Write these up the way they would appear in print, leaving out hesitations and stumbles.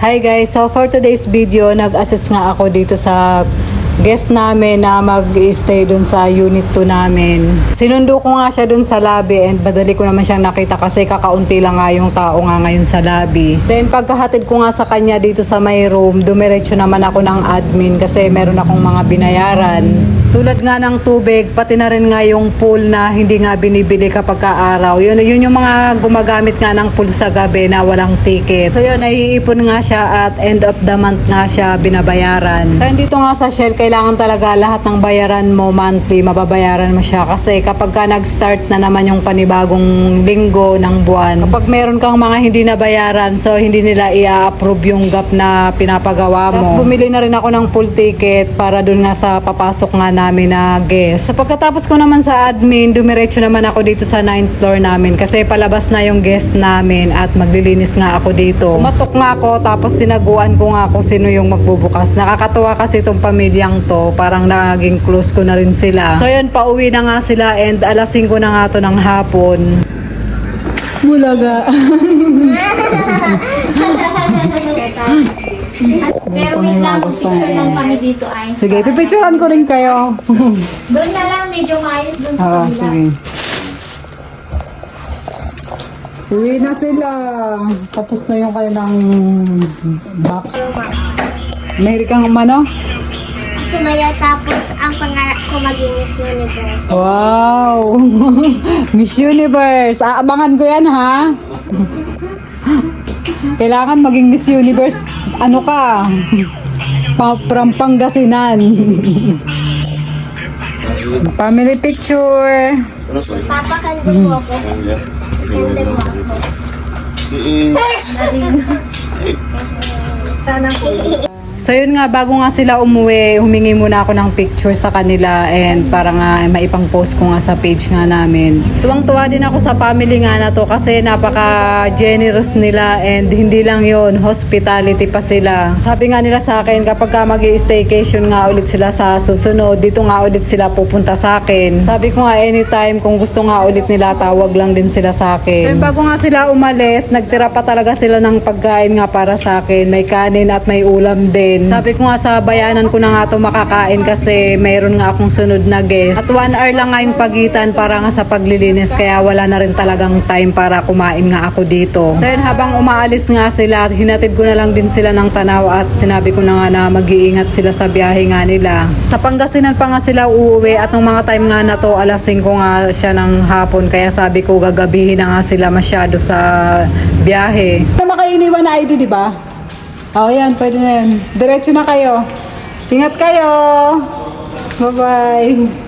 Hi guys, so for today's video, nag-assist nga ako dito sa guest namin na mag-stay dun sa unit 2 namin. Sinundo ko nga siya dun sa lobby and madali ko naman siyang nakita kasi kakaunti lang nga yung tao nga ngayon sa lobby. Then pagkahatid ko nga sa kanya dito sa may room, dumiretso naman ako ng admin kasi meron akong mga binayaran. Tulad nga ng tubig, pati na rin nga yung pool na hindi nga binibili kapag kaaraw. Yun yung mga gumagamit nga ng pool sa gabi na walang ticket. So yun, naiipon nga siya at end of the month nga siya binabayaran. So dito nga sa Shell, kailangan talaga lahat ng bayaran mo monthly, mababayaran mo siya. Kasi kapag ka nag-start na naman yung panibagong linggo ng buwan, kapag meron kang mga hindi nabayaran, so hindi nila i-approve yung gap na pinapagawa mo. Tapos bumili na rin ako ng pool ticket para dun nga sa papasok nga namin na guest. So pagkatapos ko naman sa admin, dumiretso naman ako dito sa 9th floor namin kasi palabas na yung guest namin at maglilinis nga ako dito. Umatok nga ako tapos tinaguan ko nga kung sino yung magbubukas. Nakakatuwa kasi itong pamilyang to, parang naging close ko na rin sila. So yun, pauwi na nga sila and alas 5 na nga to ng hapon. Bulaga. Pero wait lang, picture lang kami dito ay. Sige, pipicturean ko rin kayo. Doon na lang, medyo maayos doon sa kabila. Sige. Uwi na sila. Tapos na yung kanilang back. Meron kang umano? Sumaya tapos ang pangarap ko maging Miss Universe. Wow! Miss Universe. Aabangan ko yan, ha? Kailangan maging Miss Universe. Ano ka? From Pangasinan. Family picture. Papa, kanda mo ako. Kanda mo ako. Sana po. So yun nga, bago nga sila umuwi, humingi muna ako ng picture sa kanila and para nga maipang-post ko nga sa page nga namin. Tuwang-tuwa din ako sa family nga na to kasi napaka-generous nila and hindi lang yon, hospitality pa sila. Sabi nga nila sa akin, kapag ka mag-i-staycation nga ulit sila sa susunod, dito nga ulit sila pupunta sa akin. Sabi ko nga anytime, kung gusto nga ulit nila, tawag lang din sila sa akin. So bago nga sila umalis, nagtira pa talaga sila ng pagkain nga para sa akin. May kanin at may ulam din. Sabi ko nga sa bayanan ko na nga ito makakain kasi mayroon nga akong sunod na guest. At 1 hour lang nga yung pagitan para nga sa paglilinis kaya wala na rin talagang time para kumain nga ako dito. So yun, habang umaalis nga sila, hinatid ko na lang din sila ng Tanaw at sinabi ko na nga na mag-iingat sila sa biyahe nga nila. Sa Pangasinan pa nga sila uuwi at nung mga time nga na to, alas 5 nga siya ng hapon kaya sabi ko gagabihin na nga sila masyado sa biyahe. Makainiwan na ID, di ba? Oh, yan. Pwede na yan. Diretso na kayo. Ingat kayo. Bye-bye.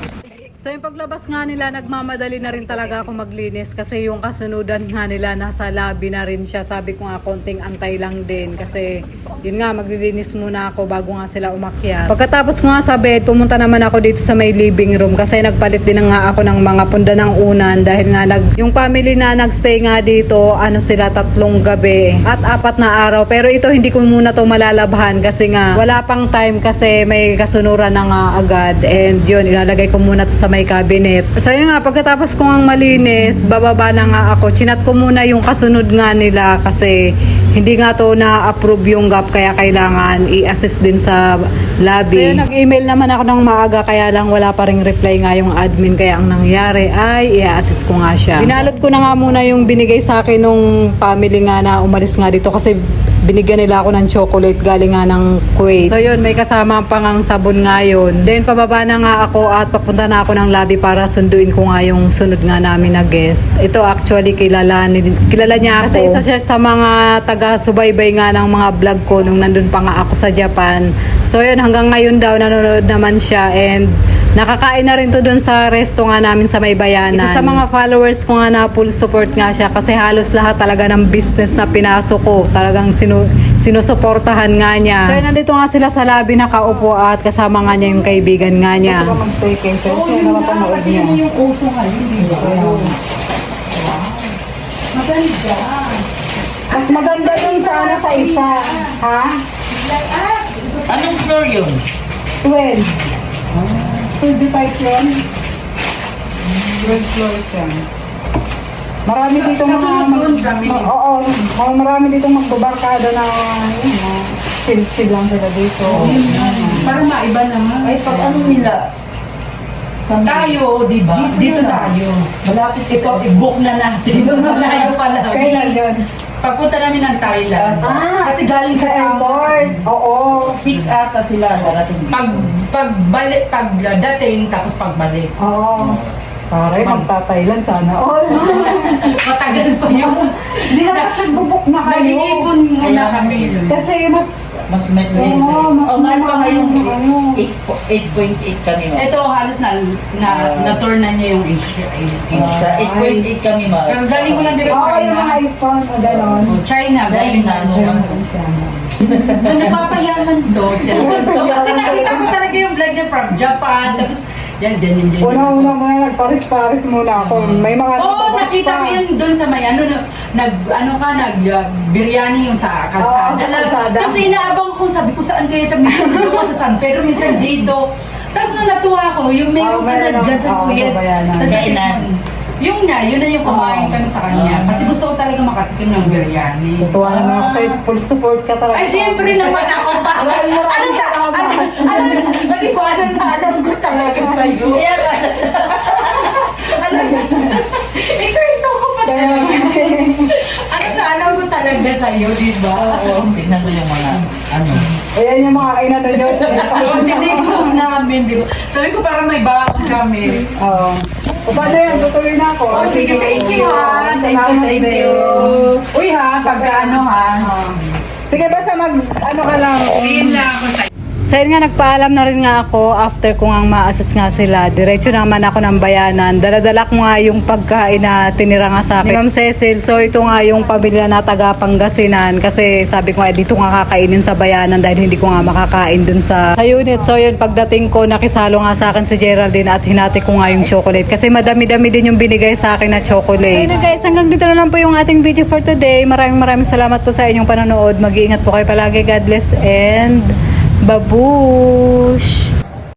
So yung paglabas nga nila, nagmamadali na rin talaga ako maglinis kasi yung kasunudan nga nila nasa lobby na rin siya. Sabi ko nga konting antay lang din kasi yun nga, maglilinis muna ako bago nga sila umakyat. Pagkatapos ko nga sa bed, pumunta naman ako dito sa may living room kasi nagpalit din nga ako ng mga punda ng unan dahil nga yung family na nagstay nga dito, ano sila, 3 gabi at 4 na araw. Pero ito hindi ko muna to malalabhan kasi nga wala pang time kasi may kasunuran na nga agad and yun, ilalagay ko muna to sa may cabinet. So yun nga, pagkatapos ko nga malinis, bababa na nga ako. Chinat ko muna yung kasunod nga nila kasi hindi nga to na-approve yung gap kaya kailangan i-assist din sa lobby. So yun, nag-email naman ako ng maaga kaya lang wala pa ring reply nga yung admin kaya ang nangyari ay i-assist ko nga siya. Binalot ko na nga muna yung binigay sa akin nung family nga na umalis nga dito kasi binigyan nila ako ng chocolate galing nga ng Kuwait. So yun, may kasama pang ang sabon nga yun. Then pababa na nga ako at papunta na ako ng lobby para sunduin ko nga yung sunod nga namin na guest. Ito actually kilala niya ako. Kasi isa siya sa mga taga-subaybay nga ng mga vlog ko nung nandun pa nga ako sa Japan. So yun, hanggang ngayon daw nanonood naman siya and nakakain na rin to dun sa resto nga namin sa may bayanan. Isa sa mga followers ko nga na full support nga siya kasi halos lahat talaga ng business na pinasok ko talagang sinusuportahan nga niya. So nandito nga sila sa lobby nakaupo at kasama nga niya yung kaibigan nga niya. Gusto ko mag-staycation? Sino naman panood niya? Kasi yung uso nga yun. Maganda. Mas maganda dun sa ano sa isa. Ha? Anong floor yun? 12. 25 yun. 12 floor siya. Marami dito Kasunod kami. Oo, marami dito magbabarkada na chill-chill lang sila dito. Para maiba naman. Ay, pag ano nila, tayo, di ba? Dito tayo. Malapit ito, i-book na natin. Malayo pala. Kailan yun? Pagpunta namin ng Thailand. Kasi galing Sa sa airport. Oo. 6 ata sila darating. Pagbalik, pagdating, tapos pagbalik. Oo. Pare, magta-Thailand sana. All. Matagal pa yun. Hindi na nagbubuk na kayo. Nag-iipon muna kami. Kasi mas... Mas may Oo, mas mahal pa ngayong ano. 8.8 kami ma. Ito halos na-turn na niya yung Asia. Sa 8.8 kami ma. Galing mo lang direct Oo, yung China. mga iPhone o gano'n. China, galing na siya. Nagpapayaman daw siya. Kasi nakita ko talaga yung vlog niya from Japan. Tapos, yan. Una-una muna, nagparis-paris muna ako. May mga Oo, nagpaparis nakita pa. ko yun doon sa may biryani yung sa kalsada. Oo, sa kalsada. Tapos inaabang ko, sabi ko saan kayo siya, minsan doon sa San Pedro, minsan dito. Tapos nung natuwa ko, yung meron ka na meron dyan sa ako. Kuyes. Sa bayanan. Tapos Kainan. yun na yung kumain kami sa kanya. Kasi gusto ko talaga makatikim ng biryani. Tutuwa naman ako sa'yo. Full support ka talaga. Ay, siyempre naman ako pa. Alam ko talaga sa'yo. Ikwento ko pa talaga. Alam ko talaga sa'yo, di ba? Tignan ko yung mga ano. Ayan yung mga kainan nyo. Tinignan namin, di ba? Sabi ko para may baon kami. Oo. O paano yan? Tutuloy na ako. Oh, sige, thank you ha. Thank you. Uy ha, pagkaano ha. Sige, basta ano ka lang. Ngayon lang ako sa'yo. So yun nga, nagpaalam na rin nga ako after ko nga ma-assess nga sila. Diretso naman ako ng bayanan. Daladala ko nga yung pagkain na tinira nga sa akin ni Ma'am Cecil. So ito nga yung pamilya na taga Pangasinan. Kasi sabi ko nga, dito nga kakainin sa bayanan dahil hindi ko nga makakain dun sa unit. So yun, pagdating ko, nakisalo nga sa akin si Geraldine at hinati ko nga yung chocolate. Kasi madami-dami din yung binigay sa akin na chocolate. So yun guys, hanggang dito na lang po yung ating video for today. Maraming salamat po sa inyong panonood. Mag-iingat po kayo palagi. God bless and babush!